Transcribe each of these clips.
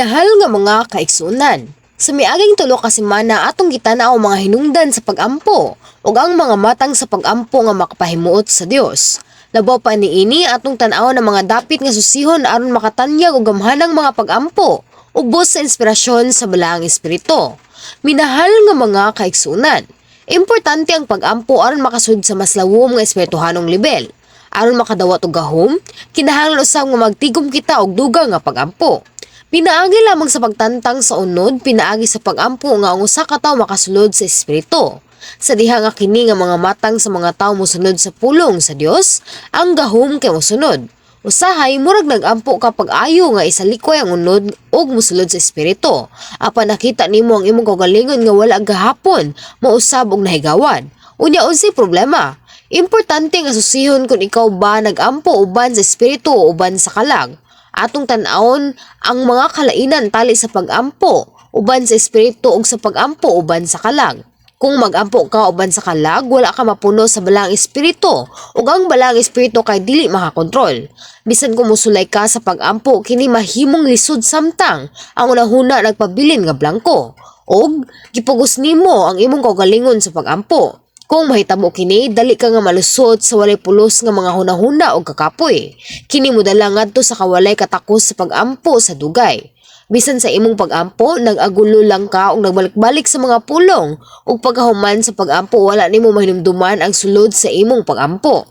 Minahal nga mga kaigsunan. Sa miaging tulo ka semana atong gitanaw mga hinungdan sa pagampo ug ang mga matang sa pagampo nga makapahimuot sa Dios. Labaw pa niini atong tan-aw ng mga dapit nga susihon aron makatanyag og gamhanang mga pagampo ug bus sa inspirasyon sa balaang espiritu. Minahal nga mga kaigsunan. Importante ang pagampo aron makasud sa mas lawom nga espirituhanong level. Aron makadawat og gahom, kinahanglan usab nga magtigom kita og dugang nga pagampo. Pinaagi lamang sa pagtantang sa unod, pinaagi sa pagampo nga ang usa ka tawo makasulod sa espiritu. Sa diha nga kini nga mga matang sa mga tawo mosunod sa pulong sa Dios, ang gahom kay mosunod. Usahay murag nagampo ka pag-ayo nga isalikoy ang unod ug mosulod sa espiritu. Apan nakita nimo ang imong kaugalingon nga wala gahapon, mausab og nahigawan. Unya unsay problema? Importante nga susihon kung ikaw ba nagampo uban sa espiritu o uban sa kalag. Atong tan-awon ang mga kalainan tali sa pagampo uban sa espiritu ug sa pagampo uban sa kalag. Kung magampo ka uban sa kalag, wala ka mapuno sa balang espiritu ug ang balang espiritu kay dili makakontrol. Bisan kung musulay ka sa pagampo, kini mahimong lisod samtang ang unahuna nagpabilin nga blanko ug gipugos nimo ang imong kaugalingon sa pagampo. Kung mahitabo kini, dali ka nga malusot sa walay pulos nga mga hunahuna o kakapoy. Kini mo dala ngadto sa kawalay katakos sa pagampo sa dugay. Bisan sa imong pagampo, nag-agulo lang ka o nagbalik-balik sa mga pulong o pagkahuman sa pagampo wala nimo mahinumduman ang sulod sa imong pagampo.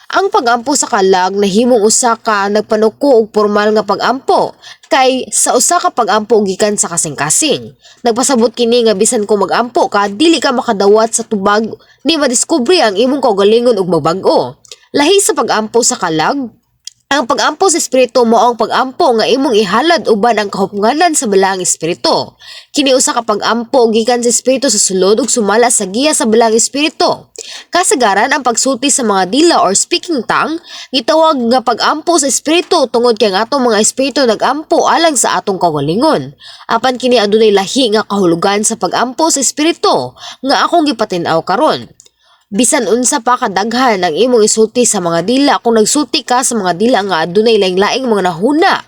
Ang pagampo sa kalag nahimong usa ka nagpanuko og formal nga pagampo kay sa usa ka pagampo gikan sa kasing-kasing. Nagpasabot kini nga bisan kung magampo ka dili ka makadawat sa tubag ni madiskubre ang imong kaugalingon ug magbag-o. Lahi sa pagampo sa kalag, ang pagampo sa espiritu mo ang pagampo nga imong ihalad uban ang kahupnganan sa balaang espiritu. Kini usa ka pagampo gikan sa espiritu sa sulod ug sumala sa giya sa balaang espiritu. Kasagaran ang pagsulti sa mga dila or speaking tongue gitawag nga pagampo sa espiritu tungod kay ang atong mga espiritu nagampo alang sa atong kaugalingon. Apan kini adunay lahi nga kahulugan sa pagampo sa espiritu nga akong gipatin-aw karon. Bisan unsa pa kadaghan ang imong isulti sa mga dila kung nagsulti ka sa mga dila nga adunay laing-laing mga nahuna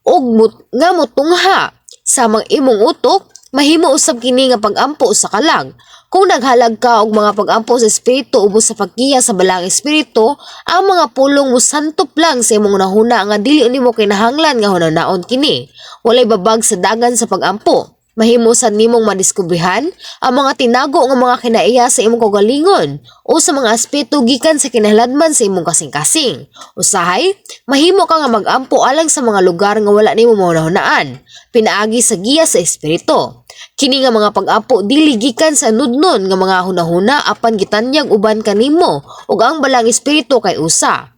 ug nga motungha sa mga imong utok, mahimo usab kini nga pagampo sa kalag. Kung naghalag ka og mga pagampo sa espiritu ubos sa pagkiya sa balang espiritu, ang mga pulong mo santop lang sa imong nahuna nga dili nimo kinahanglan nga hunanaon kini. Walay babag sa dagan sa pagampo. Mahimo sad nimong madiskubrihan ang mga tinago nga mga kinaiya sa imong kaugalingon o sa mga aspeto gikan sa kinahanglan sa imong kasing-kasing. Usahay, mahimo ka nga magampo alang sa mga lugar nga wala nimo mahunahunaan, pinaagi sa giya sa espiritu. Kini nga mga pag-ampo dili gikan sa nudnon nga mga hunahuna apan gitanyag uban kanimo ug ang balang espiritu kay usa.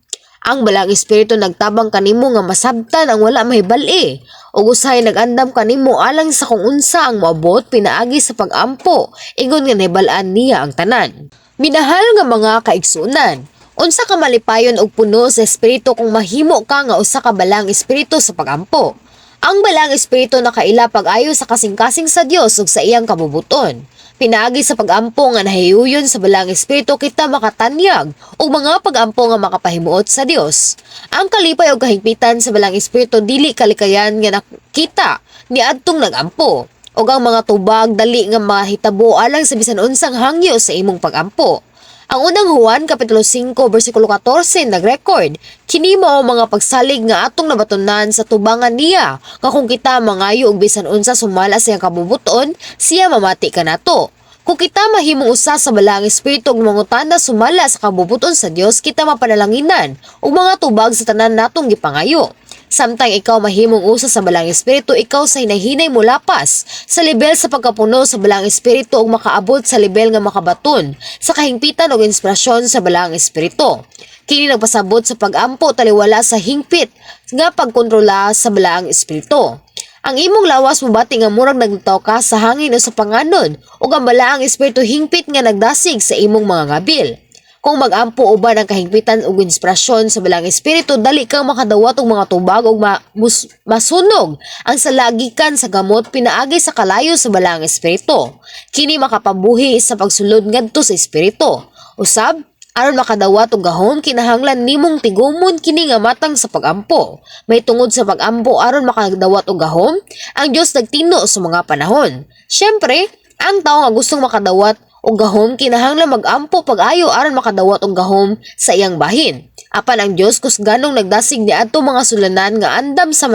Ang balang espiritu nagtabang kanimo nga masabtan ang wala mahibal-i ug usahay nagandam kanimo alang sa kung unsa ang moabot pinaagi sa pagampo ingon nga nahibal-an niya ang tanan. Minahal nga mga kaigsunan, unsa ka malipayon og puno sa espiritu kung mahimo ka nga usa ka balang espiritu sa pagampo. Ang balang espiritu nakaila pag-ayo sa kasing-kasing sa Dios ug sa iyang kabubuton. Pinaagi sa pagampo nga nahiyuyon sa balang espiritu kita makatanyag ug mga pagampo nga makapahimuot sa Dios. Ang kalipay ug kahigpitan sa balang espiritu dili kalikayan nga nakita niadtong nagampo ug ang mga tubag dali nga mahitabo alang sa bisan unsang hangyo sa imong pagampo. Ang unang Juan kapitulo 5 bersikulo 14 nagrecord, kini mao mga pagsalig nga atong nabatunan sa tubangan niya, nga kung kita mangayo og bisan unsa sumala sa iyang kabubuton, siya mamati kanato. Kung kita mahimong usa sa balang espiritu ug mangutana sumala sa kabubuton sa Dios, kita mapanalanginan ug mga tubag sa tanan natong gipangayo. Samtang ikaw mahimong usa sa balang espiritu, ikaw sa hinahinay mo lapas sa level sa pagkapuno sa balang espiritu ug makaabot sa level nga makabaton sa kahingpitan ug inspirasyon sa balang espiritu. Kini nagpasabot sa pagampo taliwala sa hingpit nga pagkontrola sa balang espiritu. Ang imong lawas mobati nga murag naglutaw ka sa hangin o sa panganon ug ang balaang espiritu hingpit nga nagdasig sa imong mga ngabil. Kung magampo uban ang kahigpitan ug inspirasyon sa balang espiritu, dali kang makadawat og mga tubag ug masunog ang salagikan sa gamot pinaagi sa kalayo sa balang espiritu. Kini makapabuhi sa pagsulod ngadto sa espiritu. Usab, Aron makadawat og gahom kinahanglan nimong tigumon kini nga matang sa pagampo. May tungod sa pagampo aron makadawat og gahom, ang Dios nagtino sa mga panahon. Syempre, ang tao nga gustong makadawat og gahom kinahanglan magampo pag-ayo aron makadawat og gahom sa iyang bahin. Apan ang Dios kusganong nagdasig niadto mga sulanan nga andam sa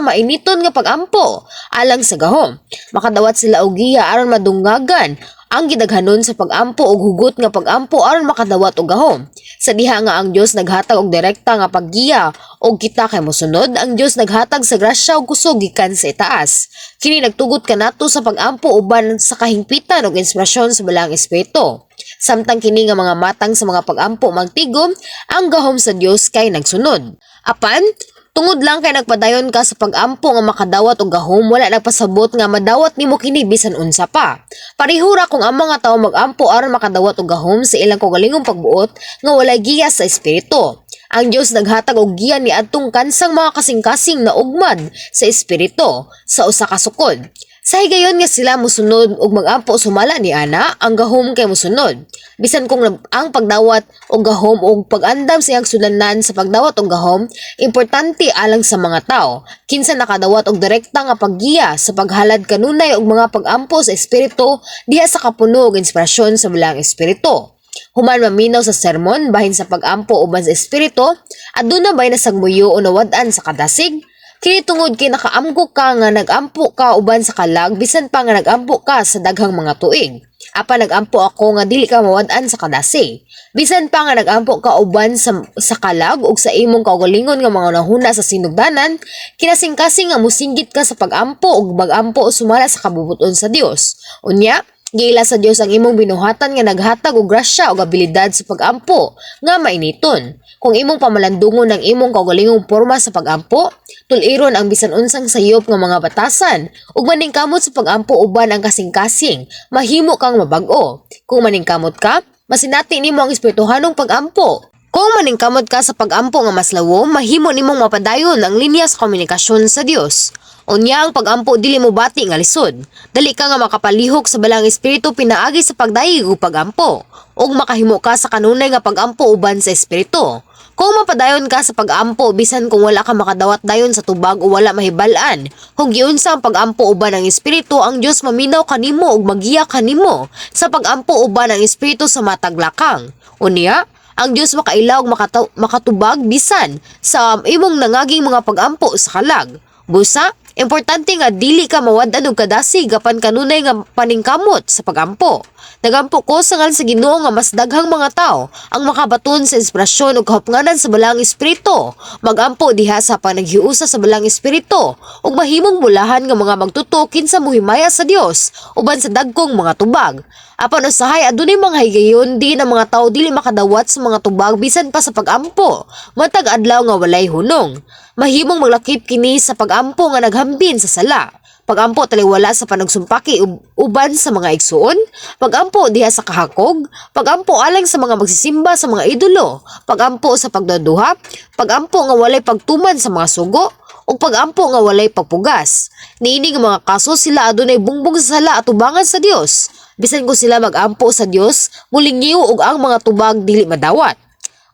mainiton nga pagampo alang sa gahom. Makadawat sila og giya aron madungagan ang gidaghanon sa pagampo og hugot nga pagampo aron makadawat og gahom. Sa diha nga ang Dios naghatag og direkta nga paggiya og kita kay mosunod, ang Dios naghatag sa grasya ug kusog gikan sa itaas. Kini nagtugot kanato sa pagampo uban sa kahingpitan ug inspirasyon sa balang espiritu. Samtang kini nga mga matang sa mga pagampo magtigom, ang gahom sa Dios kay nagsunod. Apan tungod lang kay nagpadayon ka sa pagampo nga makadawat og gahom, wala nagpasabot nga madawat nimo kini bisan unsa pa. Parihura kung ang mga tawo magampo aron makadawat og gahom sa ilang kaugalingong pagbuot nga walay giya sa espiritu. Ang Dios naghatag og giya ni adtong kansang mga kasing-kasing na ugmad sa espiritu sa usa ka sukod. Sa higayon nga sila musunod og magampo sumala ni ana, ang gahom kay musunod. Bisan kung ang pagdawat og gahom og pag-andam sa iyang sulanan sa pagdawat og gahom, importante alang sa mga tao. Kinsa nakadawat og direkta nga paggiya sa paghalad kanunay og mga pag-ampo sa espiritu diha sa kapuno og inspirasyon sa balang espiritu. Human maminaw sa sermon bahin sa pag-ampo uban sa espiritu, aduna bay nasagmuyo o nawad-an sa kadasig. Kini tungod kay nakaamgo ka nga nagampo ka uban sa kalag bisan pa nga nagampo ka sa daghang mga tuig. Apa nagampo ako nga dili ka mawad-an sa kadasi. Bisan pa nga nagampo ka uban sa kalag ug sa imong kaugalingon nga mga nahuna sa sinugdanan, kinasing-kasing nga musinggit ka sa pag-ampo ug mag-ampo sumala sa kabubuton sa Dios. Unya, giila sa Dios ang imong binuhatan nga naghatag og grasya ug abilidad sa pag-ampo nga mainiton. Kung imong pamalandungon ang imong kaugalingong porma sa pag-ampo, tuliron ang bisan unsang sayop nga mga batasan ug maningkamot sa pag-ampo uban ang kasing-kasing, mahimo kang mabag-o. Kung maningkamot ka, masinati nimo ang espirituhanong pag-ampo. Kung maningkamot ka sa pag-ampo nga mas lawo, mahimo nimong mapadayon ang linya sa komunikasyon sa Dios. Unya ang pag-ampo dili mo bati nga lisod. Dali ka nga makapalihok sa balang espiritu pinaagi sa pagdayeg ug pag-ampo ug makahimo ka sa kanunay nga pag-ampo uban sa espiritu. Kung mapadayon ka sa pag-ampo bisan kung wala ka makadawat dayon sa tubag o wala mahibal-an, kung giunsa ang pag-ampo uban ng espiritu, ang Dios maminaw kanimo ug magiya kanimo sa pag-ampo uban ng espiritu sa matag lakang. Unya, ang Dios makailaw ug makatubag bisan sa imong nangaging mga pag-ampo sa kalag. Busa, importante nga dili ka mawad-an og kadasig apan kanunay nga paningkamot sa pag-ampo. Nagampo ko sa ngan sa Ginoo nga mas daghang mga tao ang makabaton sa inspirasyon ug kahupnganan sa balang espiritu. Magampo diha sa panaghiusa sa balang espiritu ug mahimong bulahan nga mga magtuto kinsa mohimaya sa Dios uban sa dagkong mga tubag. Apan usahay adunay mga higayon di na mga tao dili makadawat sa mga tubag bisan pa sa pag-ampo. Matag adlaw nga walay hunong. Mahimong maglakip kini sa pag-ampo nga naghambin sa sala. Pag-ampo taliwala sa panagsumpaki uban sa mga igsuon, pag-ampo diha sa kahakog, pag-ampo alang sa mga magsisimba sa mga idolo, pag-ampo sa pagdaduha, pag-ampo nga walay pagtuman sa mga sugo, ug pag-ampo nga walay pagpugas. Niini nga mga kaso sila adunay bungbong sa sala at tubangan sa Dios. Bisan ko sila mag-ampo sa Dios, mulingiw ug ang mga tubag dili madawat.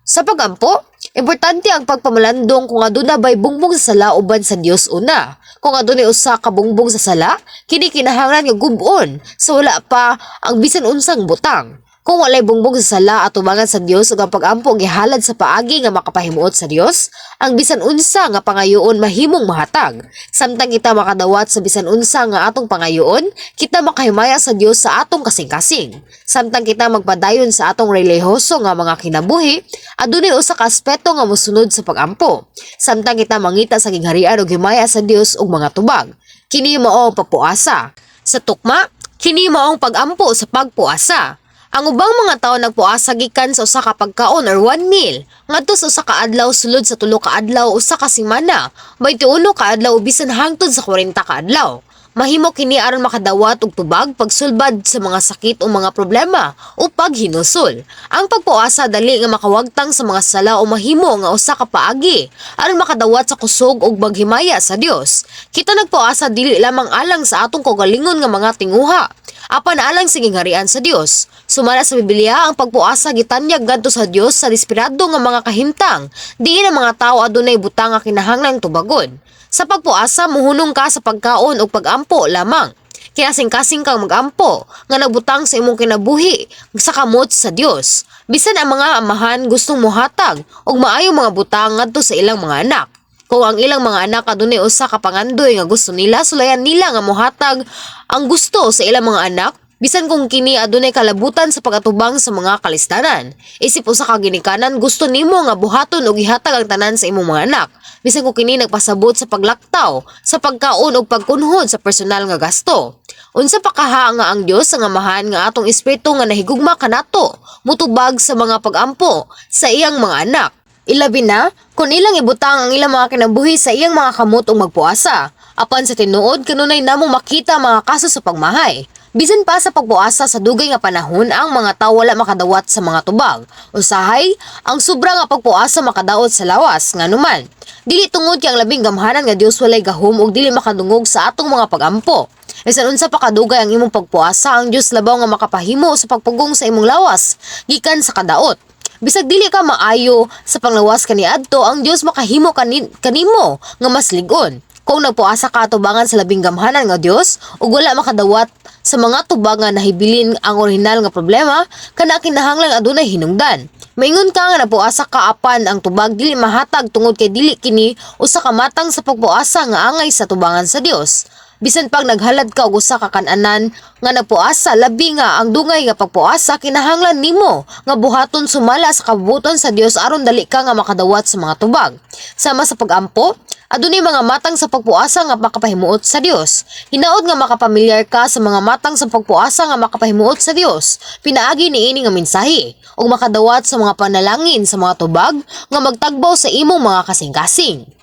Sa pag-ampo, importante ang pagpamalandong kung aduna bay bungbong sa sala uban sa Dios una. Kung adunay usa ka bungbong sa sala, kini kinahanglan nga gub-on so wala pa ang bisan unsang butang. Kung walay bungbong sa sala at tubangan sa Dios ug ang pag-ampo gihalad sa paagi nga makapahimuot sa Dios, ang bisan unsa nga pangayoon mahimong mahatag. Samtang kita makadawat sa bisan unsa nga atong pangayoon, kita makahimaya sa Dios sa atong kasing-kasing. Samtang kita magpadayon sa atong relihiyoso nga mga kinabuhi, adunay usa ka aspeto nga mosunod sa pag-ampo. Samtang kita mangita sa gingharian ug himaya sa Dios ug mga tubag, kini mao ang pagpuasa. Sa tukma, kini mao ang pag-ampo sa pagpuasa. Ang ubang mga tao nagpuasa gikan sa usa ka pagkaon or one meal ngadto sa usa ka adlaw sulod sa 3 ka adlaw usa ka semana, 21 ka adlaw bisan hangtod sa 40 ka adlaw. Mahimo kini aron makadawat og tubag pagsulbad sa mga sakit o mga problema o paghinusol. Ang pagpuasa dali nga makawagtang sa mga sala o mahimo nga usa ka paagi aron makadawat sa kusog ug baghimaya sa Dios. Kita nagpuasa dili lamang alang sa atong kaugalingon nga mga tinguha. apan alang sige harian sa Dios. Sumala sa Biblia ang pagpuasa gitanyag ngadto sa Dios sa desperado nga mga kahimtang, diin ang mga tawo adunay butang nga kinahanglang tubagon. Sa pagpuasa muhunong ka sa pagkaon o pag-ampo lamang. Kinasing-kasing kang mag-ampo nga nagbutang sa imong kinabuhi sa kamot sa Dios. Bisan ang mga amahan gustong mohatag og maayong mga butang ngadto sa ilang mga anak. Kung ang ilang mga anak adunay usa ka pangandoy nga gusto nila, sulayan nila nga mohatag ang gusto sa ilang mga anak, bisan kung kini adunay kalabutan sa pagatubang sa mga kalistanan. Isip usa ka ginikanan, gusto nimo nga buhaton og ihatag ang tanan sa imong mga anak, bisan kung kini nagpasabot sa paglaktaw, sa pagkaon ug pagkunhod sa personal nga gasto. Unsa pa kaha nga ang Dios ang amahan nga atong espiritu nga nahigugma kanato, mutubag sa mga pagampo sa iyang mga anak. Ilabi na kung ilang ibutang ang ilang mga kinabuhi sa iyang mga kamot ug magpuasa. Apan sa tinuod kanunay namong makita mga kaso sa pagmahay. Bisan pa sa pagpuasa sa dugay nga panahon ang mga tawo wala makadawat sa mga tubag. Usahay ang sobra nga pagpuasa makadaot sa lawas nganuman. Dili tungod kay ang labing gamhanan nga Dios walay gahom ug dili makadungog sa atong mga pagampo. Bisan unsa pa kadugay ang imong pagpuasa, ang Dios labaw nga makapahimo sa pagpugong sa imong lawas gikan sa kadaot. Bisag dili ka maayo sa panglawas kaniadto, ang Dios makahimo kanimo nga mas lig-on. Kung nagpuasa ka atubangan sa labing gamhanan nga Dios ug wala makadawat sa mga tubag nga nahibilin ang orihinal nga problema, kana kinahanglan adunay hinungdan. Maingon ka nga napuasa ka apan ang tubag dili mahatag tungod kay dili kini usa ka matang sa pagpuasa nga angay sa tubangan sa Dios. Bisan pag naghalad ka og usa ka kan-anan nga nagpuasa, labi nga ang dungay nga pagpuasa kinahanglan nimo nga buhaton sumala sa kabubuton sa Dios aron dali ka nga makadawat sa mga tubag. Sama sa pagampo, adunay mga matang sa pagpuasa nga makapahimuot sa Dios. Hinaot nga makapamilyar ka sa mga matang sa pagpuasa nga makapahimuot sa Dios. Pinaagi niini nga mensahe ug makadawat sa mga panalangin sa mga tubag nga magtagbaw sa imong mga kasing-kasing.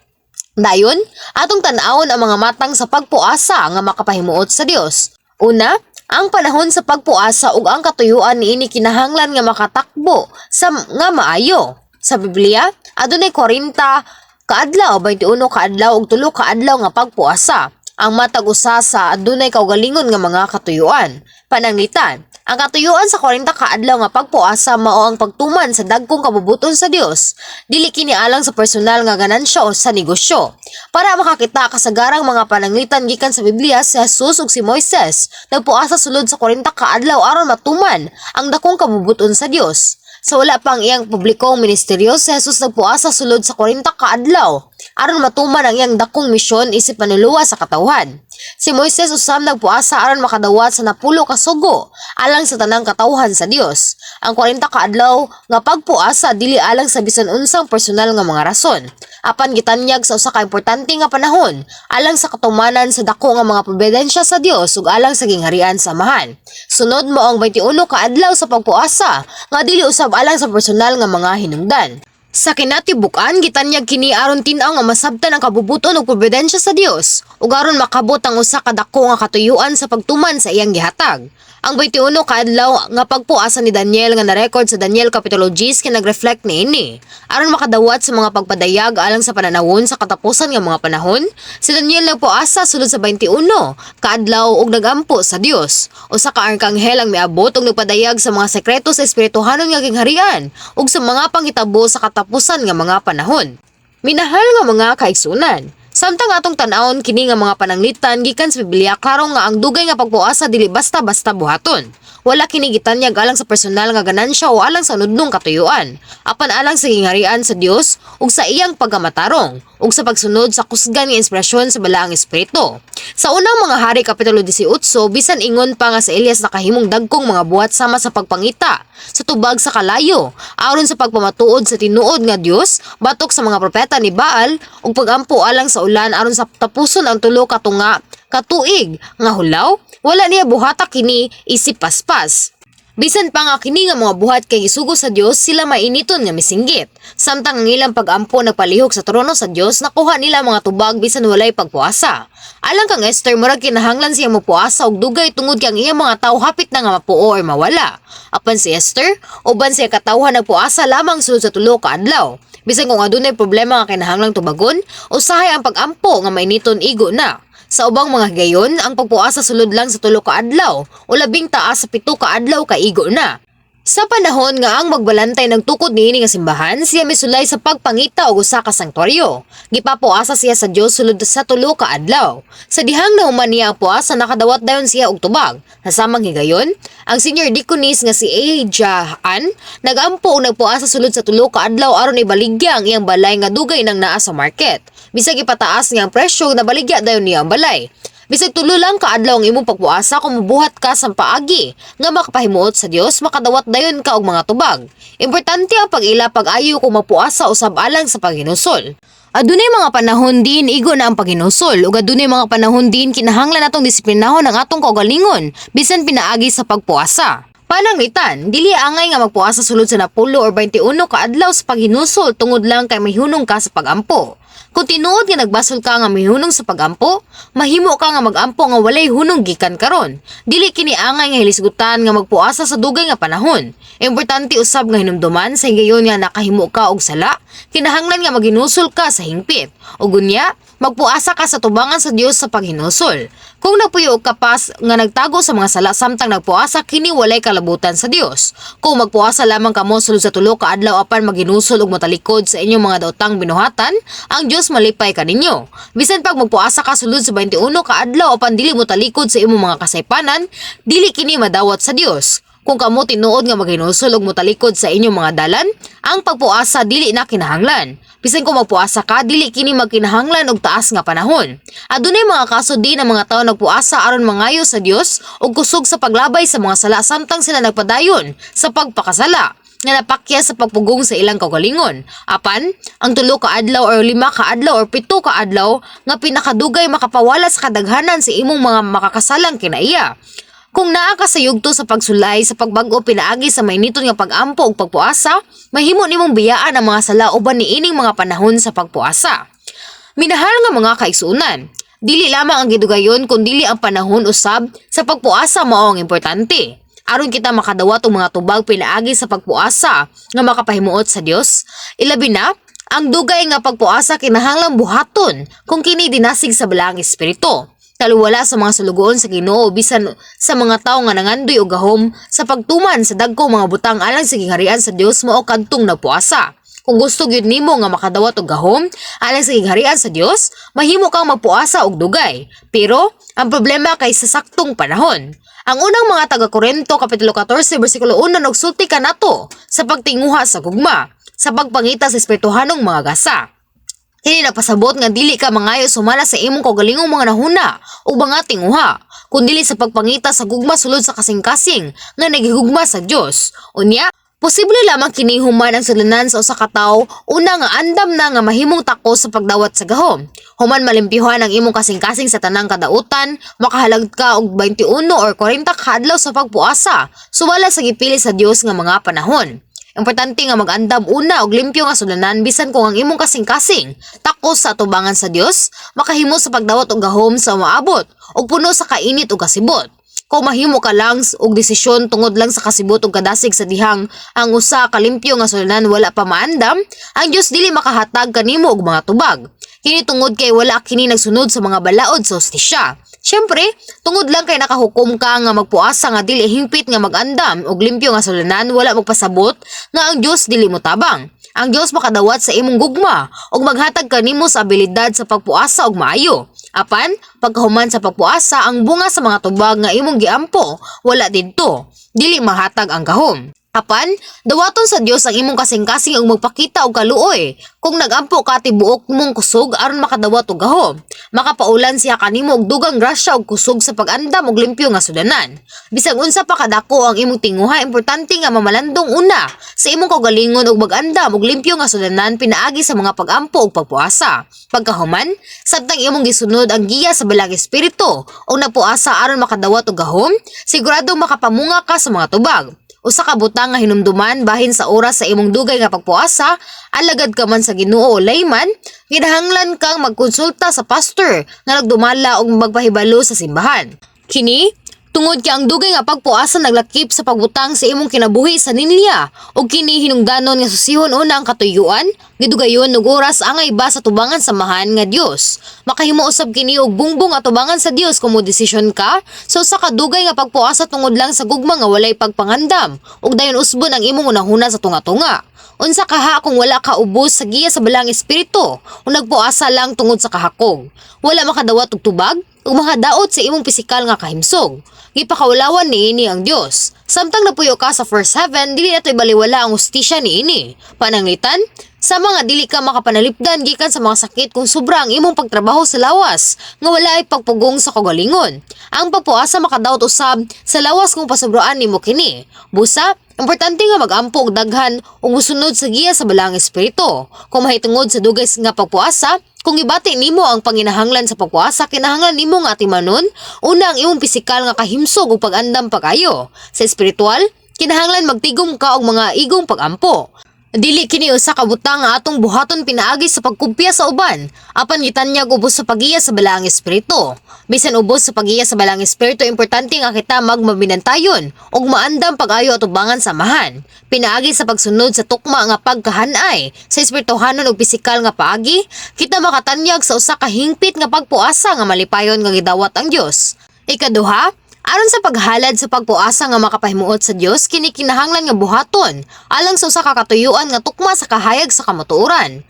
Dayon, atong tan-awon ang mga matang sa pagpuasa nga makapahimuot sa Dios. Una, ang panahon sa pagpuasa ug ang katuyuan niini kinahanglan nga makatakbo sa nga maayo. Sa Biblia, adunay 40 kaadlaw, 21 kaadlaw ug 3 kaadlaw nga pagpuasa. Ang matag usa sa adunay kaugalingon nga mga katuyuan. Pananglitan, ang katuyuan sa 40 kaadlaw nga pagpuasa mao ang pagtuman sa dagkong kabubuton sa Dios. Dili kini alang sa personal nga ganansya o sa negosyo. Para makakita kasagarang mga pananglitan gikan sa Biblia, si Jesus ug si Moises nagpuasa sulod sa 40 kaadlaw aron matuman ang dakong kabubuton sa Dios. Sa wala pang iyang publikong ministeryo, si Jesus nagpuasa sulod sa 40 kaadlaw aron matuman ang iyang dakong misyon isip manuluwa sa katawhan. Si Moises usab nagpuasa aron makadawat sa 10 ka sugo alang sa tanang katawhan sa Dios. Ang 40 kaadlaw nga pagpuasa dili alang sa bisan unsang personal nga mga rason, apan gitanyag sa usa ka importante nga panahon alang sa katumanan sa dako nga mga probidensya sa Dios ug alang sa gingharian sa amahan. Sunod mo ang 21 kaadlaw sa pagpuasa nga dili usab alang sa personal nga mga hinungdan. Sa kinatibukan, gitanyag kini aron tin-aw nga masabtan ang kabubuton ug probidensya sa Dios ug aron makabot ang usa ka dako nga katuyuan sa pagtuman sa iyang gihatag. Ang 21 kaadlaw nga pagpuasa ni Daniel nga na-record sa Daniel Kapitulo 10 kay nag-reflect niini. Aron makadawat sa mga pagpadayag alang sa pananawon sa katapusan nga mga panahon, si Daniel nagpuasa sulod sa 21 kaadlaw ug nagampo sa Dios. Usa ka arkanghel ang miabot ug nagpadayag sa mga sekreto sa espirituhanon nga gingharian ug sa mga panghitabo sa katapusan nga mga panahon. Minahal nga mga kaigsunan, samtang atong tan-awon kini nga mga pananglitan gikan sa Biblia, klaro nga ang dugay nga pagpuasa dili basta-basta buhaton. Wala kini gitanyag alang sa personal nga ganansya o alang sa nudnong katuyuan, apan alang sa gingharian sa Dios ug sa iyang pagkamatarong ug sa pagsunod sa kusgan nga inspirasyon sa balaang espiritu. Sa unang mga hari Kapitulo 18, bisan ingon pa nga sa Elias nakahimong dagkong mga buhat sama sa pagpangita sa tubag sa kalayo aron sa pagpamatuod sa tinuod nga Dios batok sa mga propeta ni Baal ug pagampo alang sa ulan aron sa tapuson ang tulo ka tunga katuig nga hulaw. Wala niya buhata kini isip paspas. Bisan pa nga kini nga mga buhat kay gisugo sa Dios, sila mainiton nga misinggit. Samtang ang ilang pagampo nagpalihok sa trono sa Dios, nakuha nila mga tubag bisan walay pagpuasa. Alang kang Esther, murag kinahanglan siya mopuasa og dugay tungod kay ang iyang mga tawo hapit na nga mapuo or mawala. Apan si Esther, uban siya katawhan nagpuasa lamang sulod sa 3 ka adlaw. Bisan kung adunay problema nga kinahanglang tubagon, usahay ang pagampo nga mainiton igo na. Sa ubang mga gayon, ang pagpuasa sulod lang sa 3 ka adlaw o labing taas sa 7 ka adlaw kaigo na. Sa panahon nga ang magbalantay ng tukod niini nga simbahan, siya misulay sa pagpangita og usa ka sanktuaryo. Gipapuasa siya sa Dios sulod sa 3 ka adlaw. Sa dihang nahuman niya ang puasa, nakadawat dayon siya og tubag. Nasamang higayon, ang senior deaconess nga si Ejahan nagampo og nagpuasa sulod sa 3 ka adlaw aron ibaligya ang iyang balay nga dugay nang naa sa market. Bisag ipataas niya ang presyo, nabaligya dayon niya ang balay. Bisag 3 lang ka adlaw ang imong pagpuasa kung mabuhat ka sa paagi nga makapahimuot sa Dios, makadawat dayon ka og mga tubag. Importante ang pag-ila pag-ayo kung magpuasa usab alang sa paghinusol. Adunay mga panahon din igo na ang paghinusol ug adunay mga panahon din kinahanglan natong disiplinahon ang atong kaugalingon bisan pinaagi sa pagpuasa. Pananglitan, dili angay nga magpuasa sulod sa 10 or 21 ka adlaw sa paghinusol tungod lang kay mahihunong ka sa pagampo. Kung tinuod nga nagbasol ka nga mahihunong sa pagampo, mahimo ka nga magampo nga walay hunong gikan karon. Dili kini angay nga hilisgutan nga magpuasa sa dugay nga panahon. Importante usab nga hinumduman sa higayon nga nakahimo ka og sala, kinahanglan nga maghinusol ka sa hingpit. Ug unya, magpuasa ka sa tubangan sa Dios sa paghinusol. Kung napuyo ka pas nga nagtago sa mga sala samtang nagpuasa, kini walay kalabutan sa Dios. Kung magpuasa lamang kamo sulod sa 3 ka adlaw apan maghinusol ug motalikod sa inyong mga daotang binuhatan, ang Dios malipay kaninyo. Bisan pag magpuasa ka sulod sa 21 ka adlaw apan dili motalikod sa imong mga kasaypanan, dili kini madawat sa Dios. Kung kamo tinuod nga maghinusol ug motalikod sa inyong mga dalan, ang pagpuasa dili na kinahanglan. Bisan kung magpuasa ka, dili kini magkinahanglan og taas nga panahon. Adunay mga kaso din ang mga tawo nagpuasa aron mangayo sa Dios ug kusog sa paglabay sa mga sala samtang sila nagpadayon sa pagpakasala nga napakya sa pagpugong sa ilang kaugalingon. Apan, ang 3 ka adlaw or 5 ka adlaw or 7 ka adlaw nga pinakadugay makapawala sa kadaghanan sa imong mga makakasalang kinaiya. Kung naa ka sa yugto sa pagsulay sa pagbag-o pinaagi sa mainiton nga pag-ampo ug pagpuasa, mahimo nimong biyaan ang mga sala uban niining mga panahon sa pagpuasa. Minahal nga mga kaigsuonan, dili lamang ang gidugayon kundi ang panahon usab sa pagpuasa mao ang importante. Aron kita makadawat og mga tubag pinaagi sa pagpuasa nga makapahimuot sa Dios, ilabi na ang dugay nga pagpuasa kinahanglang buhaton kung kini dinasig sa balaang espiritu. Taluwala sa mga sulugoon sa Ginoo bisan sa mga tawo nga nangandoy og gahom sa pagtuman sa dagkong mga butang alang sa gingharian sa Dios mao kadtong nagpuasa. Kung gusto gyud nimo nga makadawat og gahom alang sa gingharian sa Dios, mahimo kang magpuasa og dugay. Pero ang problema kay sa saktong panahon. Ang unang mga taga-Korinto kapitulo 14 bersikulo 1 nagsulti kanato sa pagtinguha sa gugma, sa pagpangita sa espirituhanong mga gasa. Kini napasabot nga dili ka mangayo sumala sa imong kaugalingong mga nahuna o mga tinguha, kundi sa pagpangita sa gugma sulod sa kasing-kasing nga nagihugma sa Dios. Unya, posible lamang kini human ang sulunan sa usa ka tawo una nga andam na nga mahimong takos sa pagdawat sa gahom. Human malimpyuhan ang imong kasing-kasing sa tanang kadautan, makahalag ka og 21 or 40 ka adlaw sa pagpuasa, sumala sa gipili sa Dios nga mga panahon. Importante nga mag-andam una og limpyo nga sulunan bisan kung ang imong kasing-kasing takos sa atubangan sa Dios, makahimo sa pagdawat og gahom sa maabot ug puno sa kainit ug kasibot. Kung mahimo ka lang og desisyon tungod lang sa kasibot ug kadasig sa dihang ang usa ka limpyo nga sulunan wala pa maandam, ang Dios dili makahatag kanimo og mga tubag. Kini tungod kay wala kini nagsunod sa mga balaod sa hustisya. Siyempre, tungod lang kay nakahukom ka nga magpuasa nga dili hingpit nga magandam og limpyo nga sulunan, wala magpasabot nga ang Dios dili mo tabang. Ang Dios makadawat sa imong gugma ug maghatag kanimo sa abilidad sa pagpuasa og maayo. Apan, pagkahuman sa pagpuasa, ang bunga sa mga tubag nga imong giampo, wala didto. Dili mahatag ang gahom. Apan, dawaton sa Dios ang imong kasing-kasing og magpakita og kaluoy. Kung nagampo ka tibuok mong kusog aron makadawat og gahom, makapaulan siya kanimo og dugang grasya og kusog sa pag-andam og limpyo nga sudanan. Bisag unsa pa kadako ang imong tinguha, importante nga mamalandong una sa imong kaugalingon og mag-andam og limpyo nga sudanan pinaagi sa mga pag-ampo og pagpuasa. Pagkahuman, sabtang imong gisunod ang giya sa balang espiritu og nagpuasa aron makadawat og gahom, siguradong makapamunga ka sa mga tubag. Usa ka butang nga hinumduman bahin sa oras sa imong dugay nga pagpuasa, alagad ka man sa Ginoo o layman, kinahanglan kang magkonsulta sa pastor nga nagdumala og magpahibalo sa simbahan. Kini Tungod kay ang dugay nga pagpuasa naglakip sa pagbutang sa imong kinabuhi sa nilya ug kini hinungdanon nga susihon una ang katuyuan, gidugayon ug oras ang iba sa tubangan samahan nga Dios. Makahimo usab kini og bungbong atubangan sa Dios kung mo desisyon ka so sa kadugay nga pagpuasa tungod lang sa gugma nga walay pagpangandam ug dayon usbon ang imong unahuna sa tunga-tunga. Unsa kaha kung wala ka ubos sa giya sa balang espiritu o nagpuasa lang tungod sa kahakog. Wala makadawat og tubag ug makadaot sa imong pisikal nga kahimsog. Gipakawalawan niini ang Dios. Samtang napuyo ka sa first heaven, dili nato ibaliwala ang hustisya niini. Pananglitan, sa mga dili ka makapanalipdan gikan sa mga sakit kung sobra ang imong pagtrabaho sa lawas nga wala ay pagpugong sa kagalingon. Ang pagpuasa makadaot usab sa lawas kung pasobraan nimo kini. Busa, importante nga mag-ampo og daghan ug musunod sa giya sa balang espiritu. Kung mahitungod sa dugay nga pagpuasa, kung ibati nimo ang panginahanglan sa pagpuasa, kinahanglan nimo nga timanon una ang imong pisikal nga kahimsog ug pag-andam pagayo. Sa espiritual, kinahanglan magtigom ka og mga igong pag-ampo. Dili kini usa ka butang nga atong buhaton pinaagi sa pagkumpya sa uban, apan gitanyag ubos sa pagiya sa balang espiritu. Bisan ubos sa pagiya sa balang espiritu, importante nga kita magmabinantayon ug maandam pag-ayo at ubangan samahan. Pinaagi sa pagsunod sa tukma nga pagkahanay sa espirituhanon ug pisikal nga paagi, kita makatanyag sa usa ka hingpit nga pagpuasa nga malipayon nga gidawat ang Dios. Ikaduha, aron sa paghalad sa pagpuasa nga makapahimuot sa Dios, kini kinahanglan nga buhaton alang sa usa ka katuyuan nga tukma sa kahayag sa kamatuoran.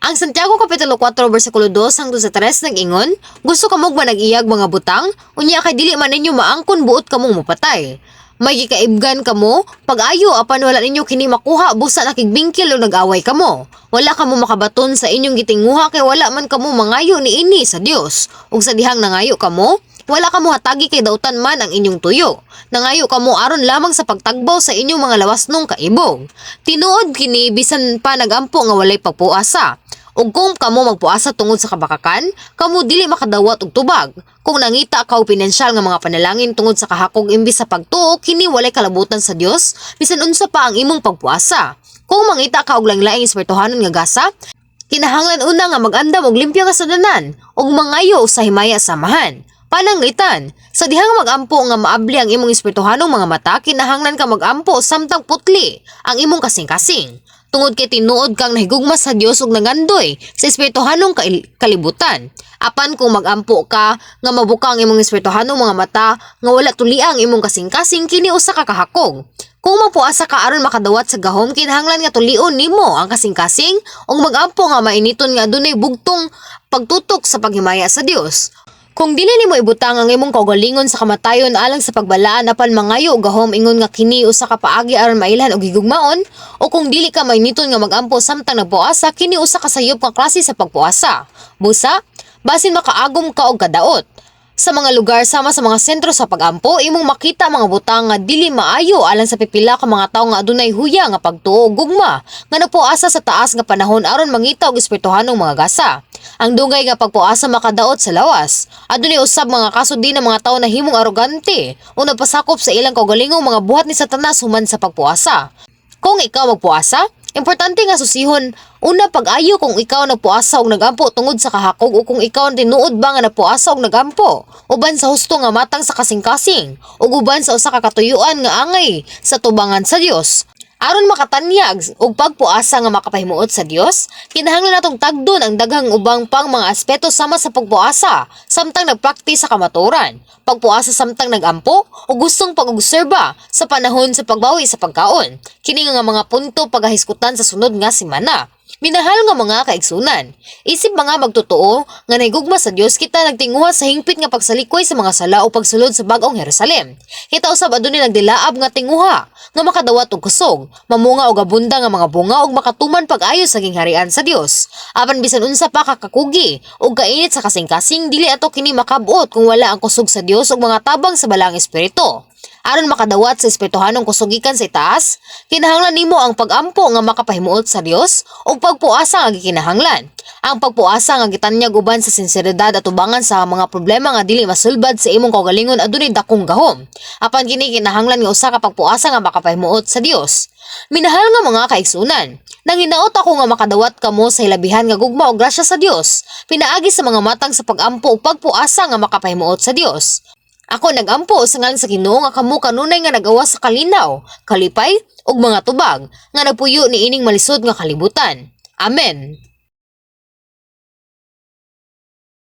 Ang Santiago Kapitulo 4 versikulo 2 hangtod sa 3 nag-ingon, gusto kamo ba nag-iyag mga butang? Unya kay dili man ninyo maangkon buot kamong mupatay. May gikaibgan kamo, pag-ayo apan wala ninyo kini makuha busa nakigbingkil o nag-away kamo. Wala kamo makabaton sa inyong gitinguha kay wala man kamo mangayo niini sa Dios. Ug sa dihang nangayo kamo, wala kamo hatagi kay dautan man ang inyong tuyo. Nangayo kamo aron lamang sa pagtagbaw sa inyong mga lawasnong kaibog. Tinuod kini bisan pa nagampo nga walay pagpuasa. Ug kung kamo magpuasa tungod sa kabakakan, kamo dili makadawat og tubag. Kung nangita ka og pinansyal nga mga panalangin tungod sa kahakog imbis sa pagtuo, kini walay kalabutan sa Dios, bisan unsa pa ang imong pagpuasa. Kung mangita ka og lain-laing espirituhanon nga gasa, kinahanglan una nga mag-andam og limpyo nga sadanan ug mangayo sa himaya samahan. Pananglitan, sa dihang mag-ampo nga maabli ang imong espirituhanong mga mata, kinahanglan ka mag-ampo samtang putli ang imong kasing-kasing. Tungod kay tinuod kang nahigugma sa Dios ug nangandoy sa espirituhanong kalibutan. Apan kung mag-ampo ka nga mabuka ang imong espirituhanong mga mata nga wala tuli ang imong kasing-kasing, kini usa ka kahakog. Kung magpuasa ka aron makadawat sa gahom, kinahanglan nga tulion nimo ang kasing-kasing ug mag-ampo nga mainiton nga adunay bugtong pagtutok sa paghimaya sa Dios. Kung dili nimo ibutang ang imong kaugalingon sa kamatayon alang sa pagbalaan apan mangayo og gahom ingon nga kini usa ka paagi aron mailhan og higugmaon, o kung dili ka mainiton nga magampo samtang nagpuasa, kini usa ka sayop nga klase sa pagpuasa. Busa, basin makaagom ka og kadaot. Sa mga lugar sama sa mga sentro sa pagampo, imong makita mga butang nga dili maayo alang sa pipila ka mga tawo nga adunay huya nga pagtuo ug gugma nga nagpuasa sa taas nga panahon aron mangita og espirituhanong mga gasa. Ang dungay nga pagpuasa makadaot sa lawas. Adunay usab mga kaso din ng mga tawo na himong arogante o nagpasakop sa ilang kaugalingong mga buhat ni Satanas human sa pagpuasa. Kung ikaw magpuasa, importante nga susihon una pag-ayo kung ikaw nagpuasa og nagampo tungod sa kahakog o kung ikaw tinuod ba nga nagpuasa og nagampo uban sa husto nga matang sa kasing-kasing ug uban sa usa ka katuyuan nga angay sa tubangan sa Dios. Aron makatanyag og pagpuasa nga makapahimuot sa Dios, kinahanglan natong tagdon ang daghang ubang pang mga aspeto sama sa pagpuasa samtang nagpraktis sa kamaturan, pagpuasa samtang nagampo o gustong pag-obserba sa panahon sa pagbawi sa pagkaon. Kini nga mga punto pagahiskutan sa sunod nga semana. Minahal nga mga kaigsunan, isip mga magtotoo nga nahigugma sa Dios, kita nagtinguha sa hingpit nga pagsalikoy sa mga sala o pagsulod sa bag-ong Jerusalem. Kita usab adunay nagdilaab nga tinguha nga makadawat og kusog, mamunga og abunda nga mga bunga ug makatuman pag-ayo sa gingharian sa Dios. Apan bisan unsa pa kakakugi ug kainit sa kasing-kasing, dili ato kini makabot kung wala ang kusog sa Dios ug mga tabang sa balang espiritu. Aron makadawat sa espirituhanong kusugikan sa itaas, kinahanglan nimo ang pag-ampo nga makapahimuot sa Dios ug pagpuasa nga gikinahanglan. Ang pagpuasa nga gitanyag uban sa sinseridad at ubangan sa mga problema nga dili masulbad sa imong kaugalingon adunay dakong gahom. Apan kini kinahanglan nga usa ka pagpuasa nga makapahimuot sa Dios. Minahal nga mga kaigsunan, nanginaot ako nga makadawat kamo sa hilabihan nga gugma o grasya sa Dios, pinaagi sa mga matang sa pag-ampo ug pagpuasa nga makapahimuot sa Dios. Ako nagampo sa ngalan sa Ginoo nga kamo kanunay nga nagawa sa kalinaw, kalipay ug mga tubag nga nagpuyo ni ining malisod nga kalibutan. Amen.